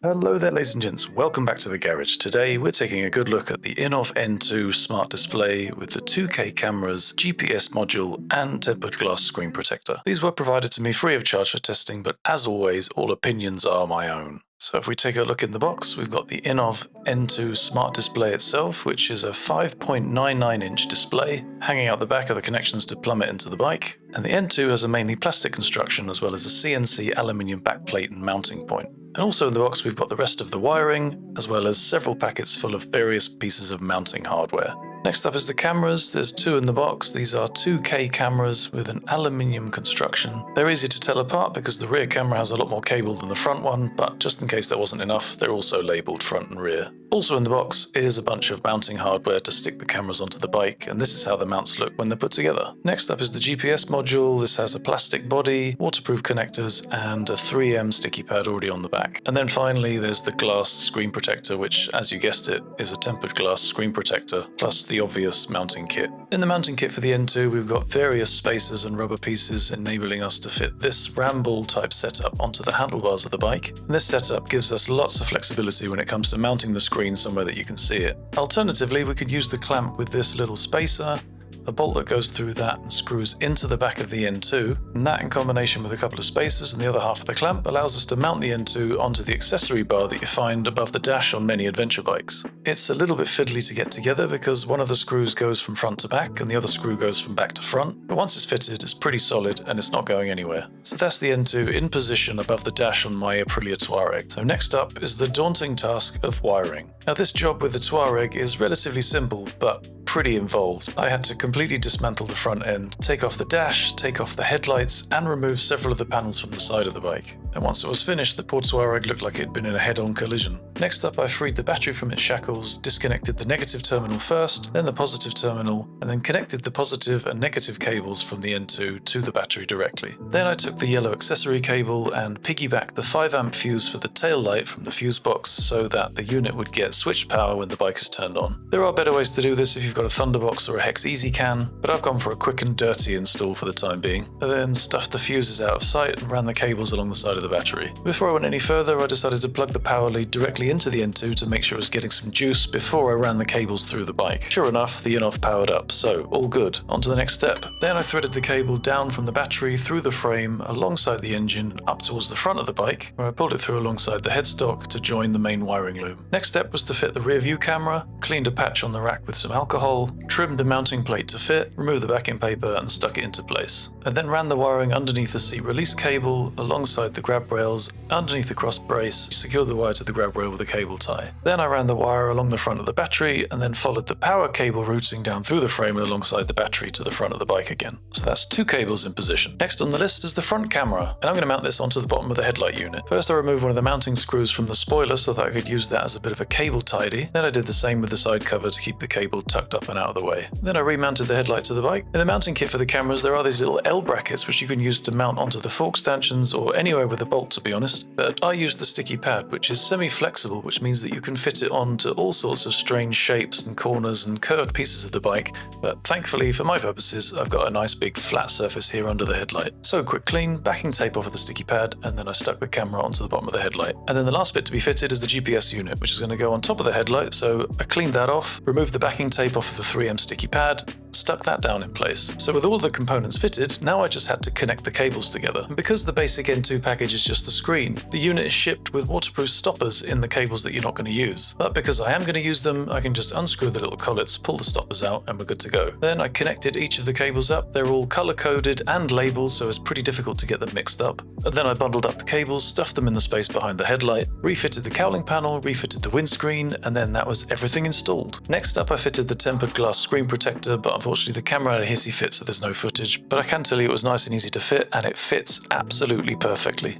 Hello there ladies and gents, welcome back to the garage. Today we're taking a good look at the Innovv N2 smart display with the 2K cameras, GPS module and tempered glass screen protector. These were provided to me free of charge for testing, but as always all opinions are my own. So if we take a look in the box, we've got the Innovv N2 smart display itself, which is a 5.99 inch display hanging out the back of the connections to plumb it into the bike. And the N2 has a mainly plastic construction as well as a CNC aluminium backplate and mounting point. And also in the box we've got the rest of the wiring, as well as several packets full of various pieces of mounting hardware. Next up is the cameras. There's two in the box. These are 2K cameras with an aluminium construction. They're easy to tell apart because the rear camera has a lot more cable than the front one, but just in case that wasn't enough, they're also labelled front and rear. Also in the box is a bunch of mounting hardware to stick the cameras onto the bike, and this is how the mounts look when they're put together. Next up is the GPS module. This has a plastic body, waterproof connectors, and a 3M sticky pad already on the back. And then finally there's the glass screen protector, which, as you guessed it, is a tempered glass screen protector, plus the obvious mounting kit. In the mounting kit for the N2 we've got various spacers and rubber pieces enabling us to fit this ram ball type setup onto the handlebars of the bike. And this setup gives us lots of flexibility when it comes to mounting the screen somewhere that you can see it. Alternatively, we could use the clamp with this little spacer, a bolt that goes through that and screws into the back of the N2, and that in combination with a couple of spacers and the other half of the clamp allows us to mount the N2 onto the accessory bar that you find above the dash on many adventure bikes. It's a little bit fiddly to get together because one of the screws goes from front to back and the other screw goes from back to front, but once it's fitted it's pretty solid and it's not going anywhere. So that's the N2 in position above the dash on my Aprilia Tuareg. So next up is the daunting task of wiring. Now this job with the Tuareg is relatively simple, but pretty involved. I had to completely dismantle the front end, take off the dash, take off the headlights, and remove several of the panels from the side of the bike. And once it was finished, the poor Tuareg looked like it had been in a head-on collision. Next up, I freed the battery from its shackles, disconnected the negative terminal first, then the positive terminal, and then connected the positive and negative cables from the N2 to the battery directly. Then I took the yellow accessory cable and piggybacked the 5 amp fuse for the tail light from the fuse box so that the unit would get switched power when the bike is turned on. There are better ways to do this if you've got a Thunderbox or a Hex Easy Can, but I've gone for a quick and dirty install for the time being. I then stuffed the fuses out of sight and ran the cables along the side of the battery. Before I went any further, I decided to plug the power lead directly into the N2 to make sure it was getting some juice before I ran the cables through the bike. Sure enough, the Innovv powered up, so all good. On to the next step. Then I threaded the cable down from the battery through the frame, alongside the engine, up towards the front of the bike, where I pulled it through alongside the headstock to join the main wiring loom. Next step was to fit the rear view camera, cleaned a patch on the rack with some alcohol, trimmed the mounting plate to fit, removed the backing paper and stuck it into place. I then ran the wiring underneath the seat release cable, alongside the grab rails, underneath the cross brace, secured the wire to the grab rail with a cable tie. Then I ran the wire along the front of the battery and then followed the power cable routing down through the frame and alongside the battery to the front of the bike again. So that's two cables in position. Next on the list is the front camera, and I'm going to mount this onto the bottom of the headlight unit. First I removed one of the mounting screws from the spoiler so that I could use that as a bit of a cable tidy. Then I did the same with the side cover to keep the cable tucked up and out of the way. Then I remounted the headlight to the bike. In the mounting kit for the cameras there are these little L brackets which you can use to mount onto the fork stanchions or anywhere with a bolt, to be honest, but I used the sticky pad, which is semi-flexible, which means that you can fit it onto all sorts of strange shapes and corners and curved pieces of the bike, but thankfully for my purposes I've got a nice big flat surface here under the headlight. So quick clean, backing tape off of the sticky pad, and then I stuck the camera onto the bottom of the headlight. And then the last bit to be fitted is the GPS unit, which is going to go on top of the headlight, so I cleaned that off, removed the backing tape off of the 3M sticky pad, stuck that down in place. So with all the components fitted, now I just had to connect the cables together. And because the basic N2 package is just the screen, the unit is shipped with waterproof stoppers in the cables that you're not going to use. But because I am going to use them, I can just unscrew the little collets, pull the stoppers out, and we're good to go. Then I connected each of the cables up. They're all color-coded and labeled, so it's pretty difficult to get them mixed up. And then I bundled up the cables, stuffed them in the space behind the headlight, refitted the cowling panel, refitted the windscreen, and then that was everything installed. Next up I fitted the tempered glass screen protector, but unfortunately the camera had a hissy fit so there's no footage, but I can tell you it was nice and easy to fit, and it fits absolutely perfectly.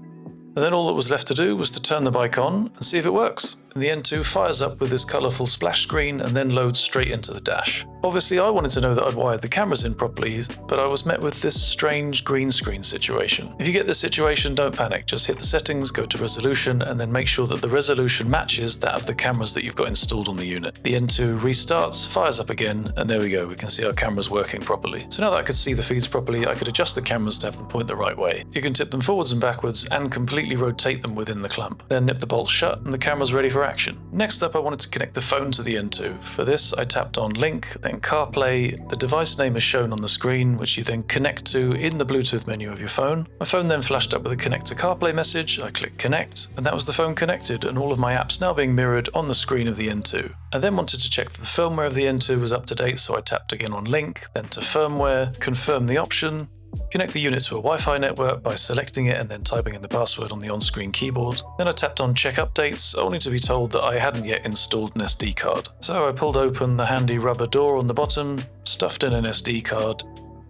And then all that was left to do was to turn the bike on and see if it works. and the N2 fires up with this colourful splash screen and then loads straight into the dash. Obviously I wanted to know that I'd wired the cameras in properly, but I was met with this strange green screen situation. If you get this situation, don't panic, just hit the settings, go to resolution, and then make sure that the resolution matches that of the cameras that you've got installed on the unit. The N2 restarts, fires up again, and there we go, we can see our cameras working properly. So now that I could see the feeds properly, I could adjust the cameras to have them point the right way. You can tip them forwards and backwards and completely rotate them within the clamp. Then nip the bolts shut and the camera's ready for action. Next up, I wanted to connect the phone to the N2. For this, I tapped on Link, then CarPlay. The device name is shown on the screen, which you then connect to in the Bluetooth menu of your phone. My phone then flashed up with a Connect to CarPlay message. I clicked Connect, and that was the phone connected, and all of my apps now being mirrored on the screen of the N2. I then wanted to check that the firmware of the N2 was up to date, so I tapped again on Link, then to Firmware, confirm the option, connect the unit to a Wi-Fi network by selecting it and then typing in the password on the on-screen keyboard. Then I tapped on Check Updates, only to be told that I hadn't yet installed an SD card. So I pulled open the handy rubber door on the bottom, stuffed in an SD card,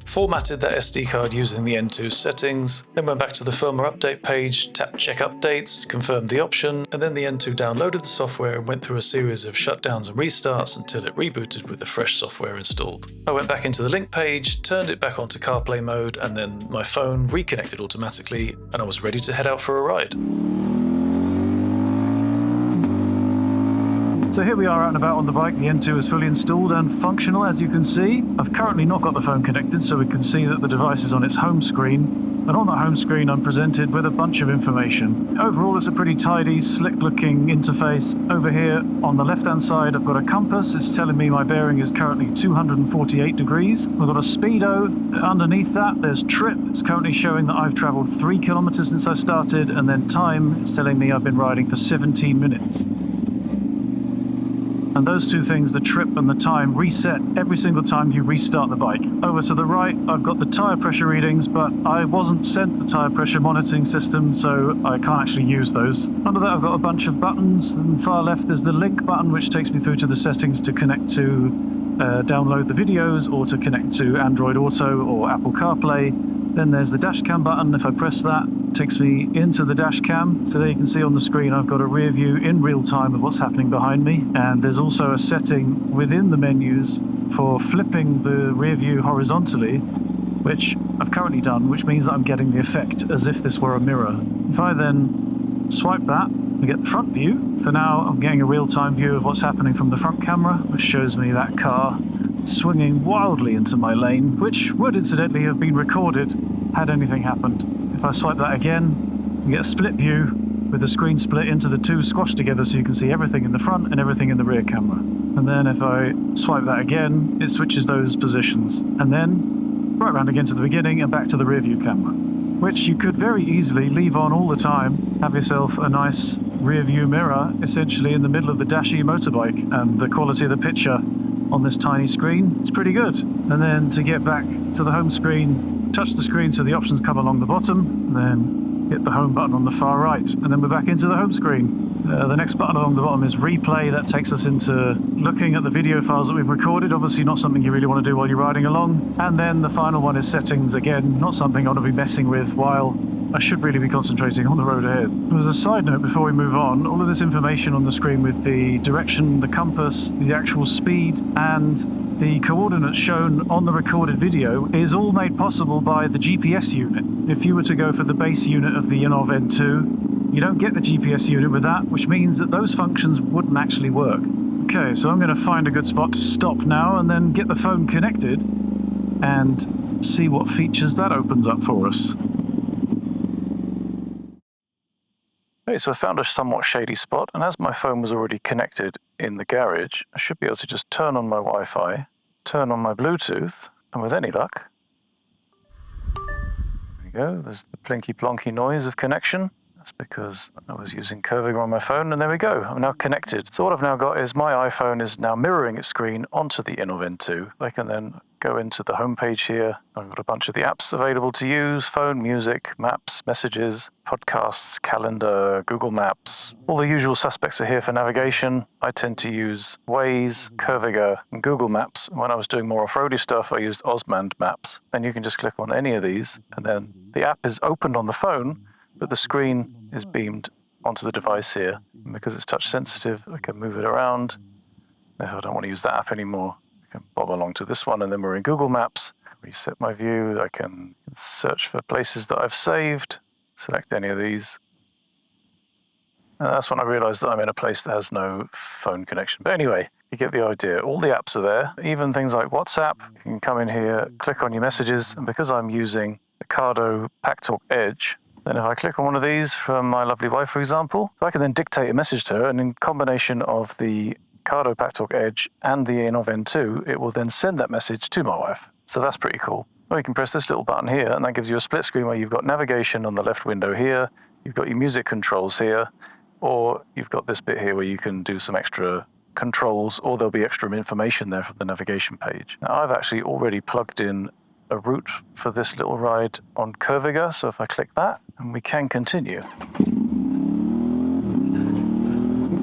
formatted that SD card using the N2 settings, then went back to the firmware update page, tapped Check Updates, confirmed the option, and then the N2 downloaded the software and went through a series of shutdowns and restarts until it rebooted with the fresh software installed. I went back into the Link page, turned it back onto CarPlay mode, and then my phone reconnected automatically, and I was ready to head out for a ride. So here we are out and about on the bike. The N2 is fully installed and functional, as you can see. I've currently not got the phone connected, so we can see that the device is on its home screen. And on that home screen, I'm presented with a bunch of information. Overall, it's a pretty tidy, slick-looking interface. Over here, on the left-hand side, I've got a compass. It's telling me my bearing is currently 248 degrees. I've got a speedo. Underneath that, there's trip. It's currently showing that I've traveled 3 kilometers since I started, and then time is telling me I've been riding for 17 minutes. And those two things, the trip and the time, reset every single time you restart the bike. Over to the right, I've got the tyre pressure readings, but I wasn't sent the tyre pressure monitoring system, so I can't actually use those. Under that, I've got a bunch of buttons, and far left is the link button, which takes me through to the settings to connect to download the videos, or to connect to Android Auto or Apple CarPlay. Then there's the dash cam button. If I press that, it takes me into the dash cam. So there you can see on the screen I've got a rear view in real time of what's happening behind me. And there's also a setting within the menus for flipping the rear view horizontally, which I've currently done, which means that I'm getting the effect as if this were a mirror. If I then swipe that, I get the front view. So now I'm getting a real-time view of what's happening from the front camera, which shows me that car swinging wildly into my lane, which would incidentally have been recorded had anything happened. If I swipe that again, you get a split view with the screen split into the two squashed together, so you can see everything in the front and everything in the rear camera. And then if I swipe that again, it switches those positions. And then right round again to the beginning and back to the rear view camera, which you could very easily leave on all the time, have yourself a nice rear view mirror essentially in the middle of the dashy motorbike, and the quality of the picture on this tiny screen is pretty good. And then to get back to the home screen, touch the screen so the options come along the bottom, and then hit the home button on the far right, and then we're back into the home screen. The next button along the bottom is replay. That takes us into looking at the video files that we've recorded, obviously not something you really want to do while you're riding along. And then the final one is settings, again, not something I want to be messing with while I should really be concentrating on the road ahead. As a side note before we move on, all of this information on the screen with the direction, the compass, the actual speed, and the coordinates shown on the recorded video is all made possible by the GPS unit. If you were to go for the base unit of the Innovv N2, you don't get the GPS unit with that, which means that those functions wouldn't actually work. Okay, so I'm going to find a good spot to stop now and then get the phone connected and see what features that opens up for us. Okay, so I found a somewhat shady spot, and as my phone was already connected in the garage, I should be able to just turn on my Wi-Fi, turn on my Bluetooth, and with any luck, there we go, there's the plinky plonky noise of connection. That's because I was using curving on my phone, and there we go, I'm now connected. So what I've now got is my iPhone is now mirroring its screen onto the Innovv N2. I can then go into the home page here. I've got a bunch of the apps available to use: phone, music, maps, messages, podcasts, calendar, Google Maps. All the usual suspects are here for navigation. I tend to use Waze, Curviga, and Google Maps. When I was doing more off-roady stuff, I used Osmand Maps. And you can just click on any of these, and then the app is opened on the phone, but the screen is beamed onto the device here. And because it's touch sensitive, I can move it around. If I don't want to use that app anymore, I can bob along to this one, and then we're in Google Maps. Reset my view. I can search for places that I've saved, select any of these. And that's when I realised that I'm in a place that has no phone connection. But anyway, you get the idea. All the apps are there, even things like WhatsApp. You can come in here, click on your messages, and because I'm using the Cardo PackTalk Edge, then if I click on one of these from my lovely wife, for example, I can then dictate a message to her, and in combination of the Cardo PackTalk Edge and the Innovv N2, it will then send that message to my wife. So that's pretty cool. Or you can press this little button here, and that gives you a split screen where you've got navigation on the left window here, you've got your music controls here, or you've got this bit here where you can do some extra controls, or there'll be extra information there from the navigation page. Now, I've actually already plugged in a route for this little ride on Curviga, so if I click that, and we can continue.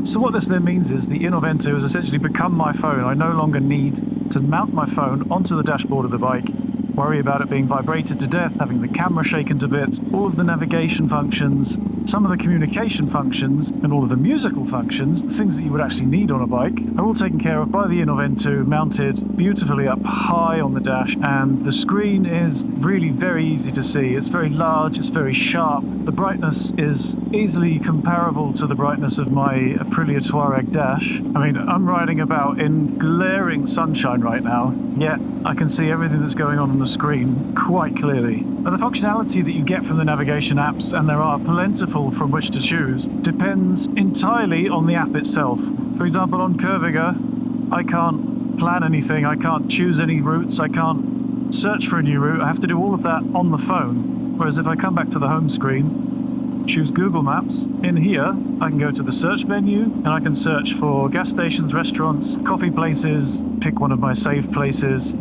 So what this then means is the Innovv N2 has essentially become my phone. I no longer need to mount my phone onto the dashboard of the bike, worry about it being vibrated to death, having the camera shaken to bits. All of the navigation functions, some of the communication functions, and all of the musical functions, the things that you would actually need on a bike, are all taken care of by the Innovv N2, mounted beautifully up high on the dash. And the screen is really very easy to see. It's very large, it's very sharp. The brightness is easily comparable to the brightness of my Aprilia Tuareg dash. I mean, I'm riding about in glaring sunshine right now, yet I can see everything that's going on the screen quite clearly. But the functionality that you get from the navigation apps, and there are plentiful from which to choose, depends entirely on the app itself. For example, on Curviga, I can't plan anything, I can't choose any routes, I can't search for a new route. I have to do all of that on the phone. Whereas if I come back to the home screen, choose Google Maps, in here I can go to the search menu and I can search for gas stations, restaurants, coffee places, pick one of my saved places.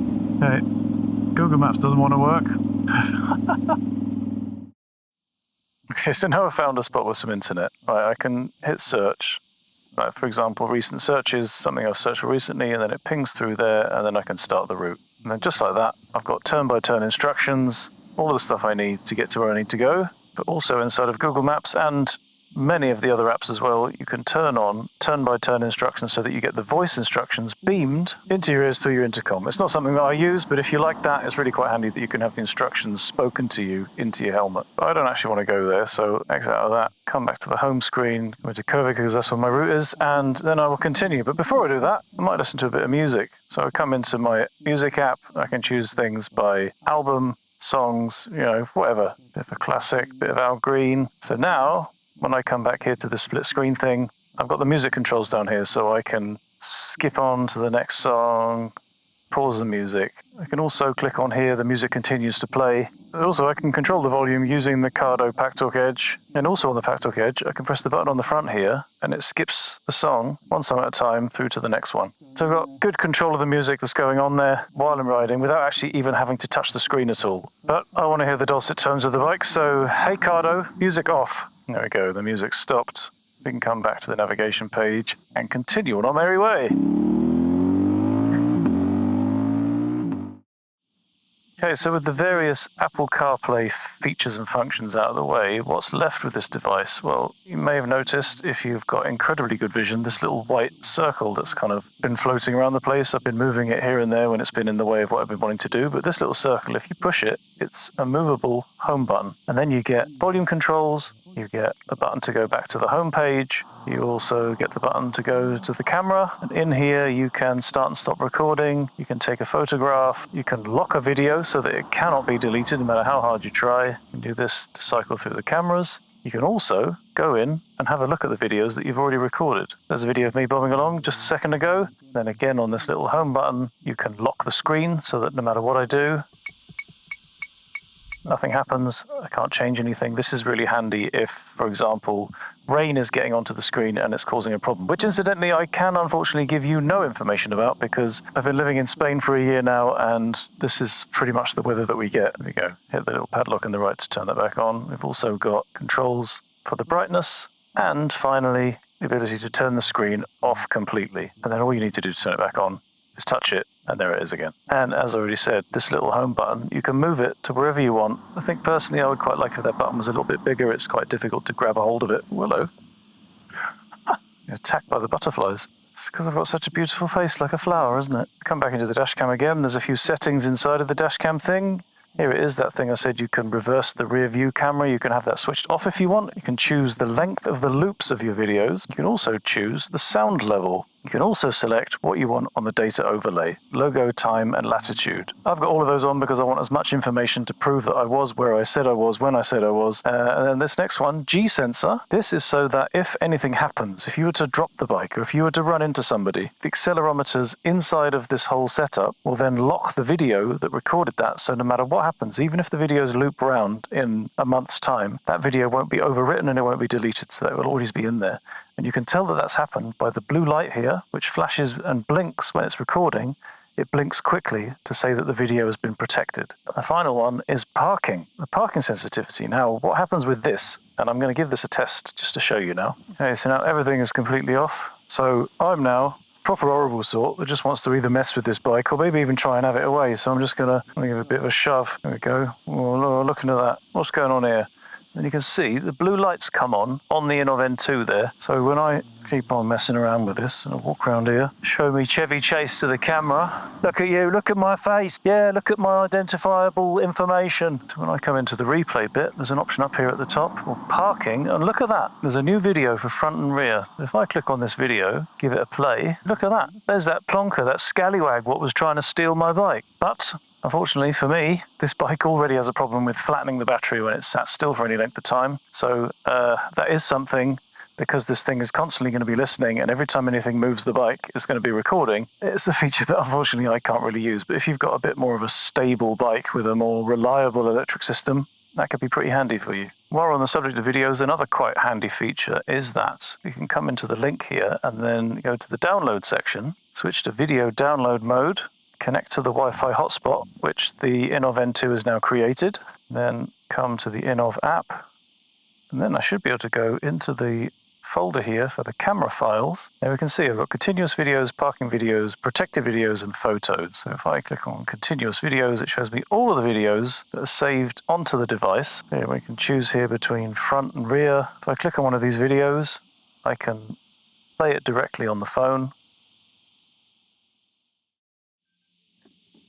Okay, Google Maps doesn't want to work. Okay, so now I've found a spot with some internet. Right, I can hit search. Right, for example, recent searches, something I've searched for recently, and then it pings through there, and then I can start the route. And then just like that, I've got turn-by-turn instructions, all of the stuff I need to get to where I need to go, but also inside of Google Maps and many of the other apps as well, you can turn on turn-by-turn instructions so that you get the voice instructions beamed into your ears through your intercom. It's not something that I use, but if you like that, it's really quite handy that you can have the instructions spoken to you into your helmet. But I don't actually want to go there, so exit out of that, come back to the home screen, go to Curviga because that's where my route is, and then I will continue. But before I do that, I might listen to a bit of music. So I come into my music app, I can choose things by album, songs, whatever. Bit of a classic, bit of Al Green. So now, when I come back here to the split screen thing, I've got the music controls down here, so I can skip on to the next song, pause the music. I can also click on here, the music continues to play. Also, I can control the volume using the Cardo PackTalk Edge. And also on the PackTalk Edge, I can press the button on the front here, and it skips the song, one song at a time, through to the next one. So I've got good control of the music that's going on there while I'm riding, without actually even having to touch the screen at all. But I want to hear the dulcet tones of the bike, so hey Cardo, music off. There we go, the music stopped. We can come back to the navigation page and continue on our merry way. Okay, so with the various Apple CarPlay features and functions out of the way, what's left with this device? Well, you may have noticed, if you've got incredibly good vision, this little white circle that's kind of been floating around the place. I've been moving it here and there when it's been in the way of what I've been wanting to do, but this little circle, if you push it, it's a movable home button. And then you get volume controls, you get a button to go back to the home page, you also get the button to go to the camera, and in here you can start and stop recording, you can take a photograph, you can lock a video so that it cannot be deleted no matter how hard you try. You can do this to cycle through the cameras. You can also go in and have a look at the videos that you've already recorded. There's a video of me bobbing along just a second ago. Then again on this little home button, you can lock the screen so that no matter what I do, nothing happens, I can't change anything. This is really handy if, for example, rain is getting onto the screen and it's causing a problem, which incidentally I can unfortunately give you no information about because I've been living in Spain for a year now and this is pretty much the weather that we get. There we go. Hit the little padlock in the right to turn that back on. We've also got controls for the brightness and finally the ability to turn the screen off completely. And then all you need to do to turn it back on is touch it, and there it is again. And as I already said, this little home button, you can move it to wherever you want. I think personally I would quite like if that button was a little bit bigger. It's quite difficult to grab a hold of it. Hello. attacked by the butterflies. It's because I've got such a beautiful face, like a flower, isn't it? Come back into the dashcam again. There's a few settings inside of the dashcam thing. Here it is, that thing I said you can reverse the rear view camera. You can have that switched off if you want. You can choose the length of the loops of your videos. You can also choose the sound level. You can also select what you want on the data overlay, logo, time, and latitude. I've got all of those on because I want as much information to prove that I was where I said I was when I said I was. And then this next one, G sensor. This is so that if anything happens, if you were to drop the bike or if you were to run into somebody, the accelerometers inside of this whole setup will then lock the video that recorded that. So no matter what happens, even if the videos loop around in a month's time, that video won't be overwritten and it won't be deleted. So that will always be in there. And you can tell that that's happened by the blue light here, which flashes and blinks when it's recording. It blinks quickly to say that the video has been protected. The final one is parking, the parking sensitivity. Now, what happens with this, and I'm going to give this a test just to show you now. Okay, so now everything is completely off. So I'm now proper horrible sort that just wants to either mess with this bike or maybe even try and have it away. So I'm just going to give it a bit of a shove. There we go. Oh, looking at that. What's going on here? And you can see the blue lights come on the Innovv N2 there. So when I keep on messing around with this and I walk around here, show me Chevy Chase to the camera. Look at you, look at my face. Yeah, look at my identifiable information. So when I come into the replay bit, there's an option up here at the top called parking. And look at that. There's a new video for front and rear. So if I click on this video, give it a play, look at that. There's that plonker, that scallywag what was trying to steal my bike. But unfortunately for me, this bike already has a problem with flattening the battery when it's sat still for any length of time. So that is something, because this thing is constantly going to be listening and every time anything moves the bike, it's going to be recording. It's a feature that unfortunately I can't really use. But if you've got a bit more of a stable bike with a more reliable electric system, that could be pretty handy for you. While we're on the subject of videos, another quite handy feature is that you can come into the link here and then go to the download section, switch to video download mode, connect to the Wi-Fi hotspot, which the Innovv N2 has now created, then come to the Innovv app, and then I should be able to go into the folder here for the camera files. Now we can see I've got continuous videos, parking videos, protected videos, and photos. So if I click on continuous videos, it shows me all of the videos that are saved onto the device. Here we can choose here between front and rear. If I click on one of these videos, I can play it directly on the phone.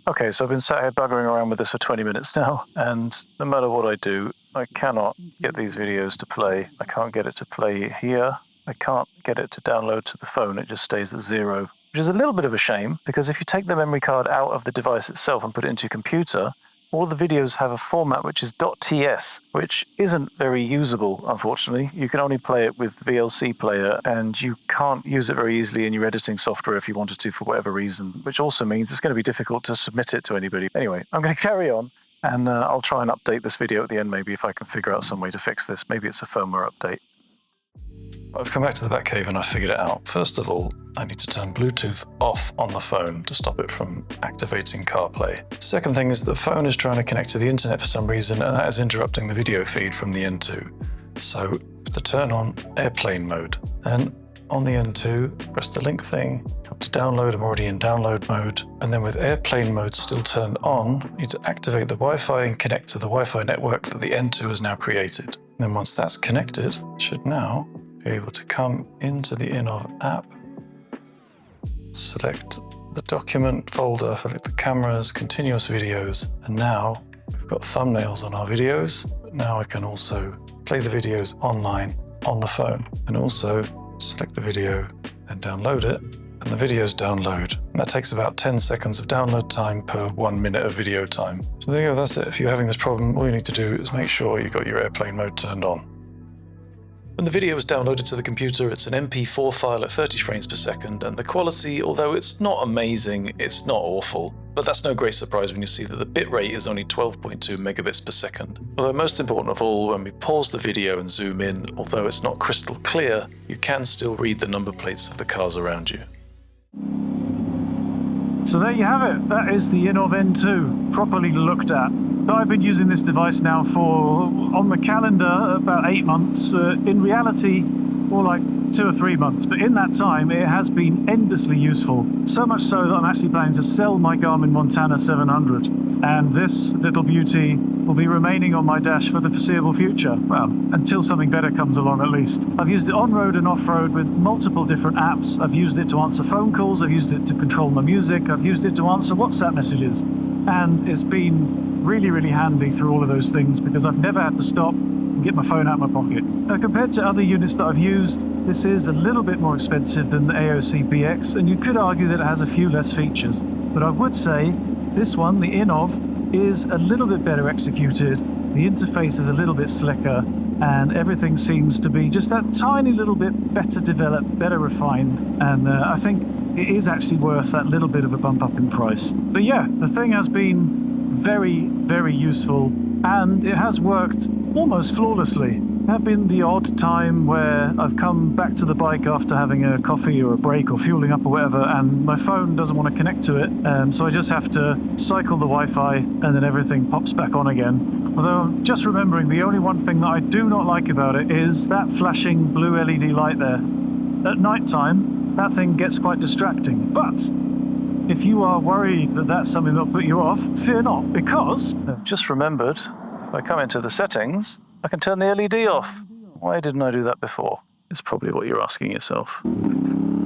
Okay, so I've been sat here buggering around with this for 20 minutes now, and no matter what I do, I cannot get these videos to play. I can't get it to play here. I can't get it to download to the phone. It just stays at 0, which is a little bit of a shame, because if you take the memory card out of the device itself and put it into your computer, all the videos have a format which is .ts, which isn't very usable, unfortunately. You can only play it with VLC player, and you can't use it very easily in your editing software if you wanted to for whatever reason, which also means it's going to be difficult to submit it to anybody. Anyway, I'm going to carry on, and I'll try and update this video at the end, maybe if I can figure out some way to fix this. Maybe it's a firmware update. I've come back to the Batcave and I've figured it out. First of all, I need to turn Bluetooth off on the phone to stop it from activating CarPlay. Second thing is the phone is trying to connect to the internet for some reason, and that is interrupting the video feed from the N2. So to turn on airplane mode, then on the N2, press the link thing, come to download. I'm already in download mode. And then with airplane mode still turned on, you need to activate the Wi-Fi and connect to the Wi-Fi network that the N2 has now created. Then once that's connected, it should now be able to come into the Innovv app, select the document folder, select the cameras, continuous videos, and now we've got thumbnails on our videos, but now I can also play the videos online on the phone, and also select the video and download it, and the videos download. And that takes about 10 seconds of download time per 1 minute of video time. So there you go, that's it. If you're having this problem, all you need to do is make sure you've got your airplane mode turned on. When the video is downloaded to the computer, it's an MP4 file at 30 frames per second, and the quality, although it's not amazing, it's not awful. But that's no great surprise when you see that the bitrate is only 12.2 megabits per second. Although most important of all, when we pause the video and zoom in, although it's not crystal clear, you can still read the number plates of the cars around you. So there you have it. That is the Innovv N2, properly looked at. I've been using this device now for, on the calendar, about 8 months. In reality, more like 2 or 3 months, but in that time it has been endlessly useful. So much so that I'm actually planning to sell my Garmin Montana 700, and this little beauty will be remaining on my dash for the foreseeable future. Well, until something better comes along at least. I've used it on-road and off-road with multiple different apps. I've used it to answer phone calls, I've used it to control my music, I've used it to answer WhatsApp messages, and it's been really, really handy through all of those things because I've never had to stop and get my phone out of my pocket. Now, compared to other units that I've used, this is a little bit more expensive than the Aoocci BX, and you could argue that it has a few less features. But I would say this one, the Innovv, is a little bit better executed, the interface is a little bit slicker, and everything seems to be just that tiny little bit better developed, better refined, and I think it is actually worth that little bit of a bump up in price. But yeah, the thing has been very, very useful, and it has worked almost flawlessly. There have been the odd time where I've come back to the bike after having a coffee or a break or fueling up or whatever, and my phone doesn't want to connect to it, so I just have to cycle the Wi-Fi and then everything pops back on again. Although I'm just remembering the only one thing that I do not like about it is that flashing blue LED light there. At night time, that thing gets quite distracting, but if you are worried that that's something that'll put you off, fear not, because I've just remembered, if I come into the settings, I can turn the LED off. Why didn't I do that before? Is probably what you're asking yourself.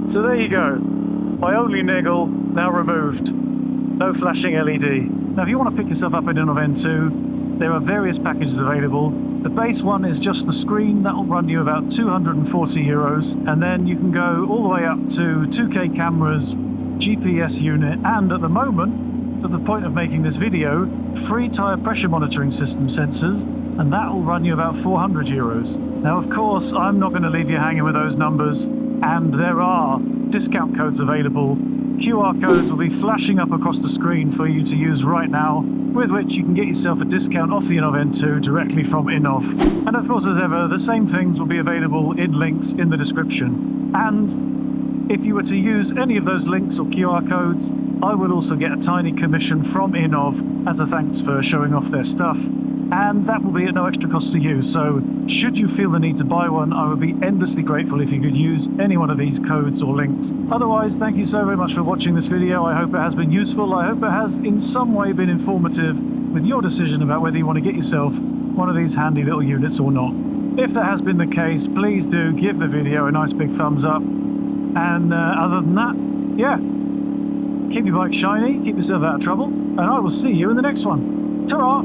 So there you go. My only niggle now removed. No flashing LED. Now if you want to pick yourself up an Innovv N2, there are various packages available. The base one is just the screen, that will run you about 240 euros, and then you can go all the way up to 2K cameras, GPS unit, and at the moment, at the point of making this video, free tyre pressure monitoring system sensors, and that will run you about 400 euros. Now of course, I'm not going to leave you hanging with those numbers, and there are discount codes available. QR codes will be flashing up across the screen for you to use right now, with which you can get yourself a discount off the Innovv N2 directly from Innovv. And of course, as ever, the same things will be available in links in the description. And if you were to use any of those links or QR codes, I will also get a tiny commission from Innovv as a thanks for showing off their stuff, and that will be at no extra cost to you. So should you feel the need to buy one, I would be endlessly grateful if you could use any one of these codes or links. Otherwise, thank you so very much for watching this video. I hope it has been useful. I hope it has in some way been informative with your decision about whether you want to get yourself one of these handy little units or not. If that has been the case, please do give the video a nice big thumbs up. And other than that, yeah, keep your bike shiny, keep yourself out of trouble, and I will see you in the next one. Ta-ra!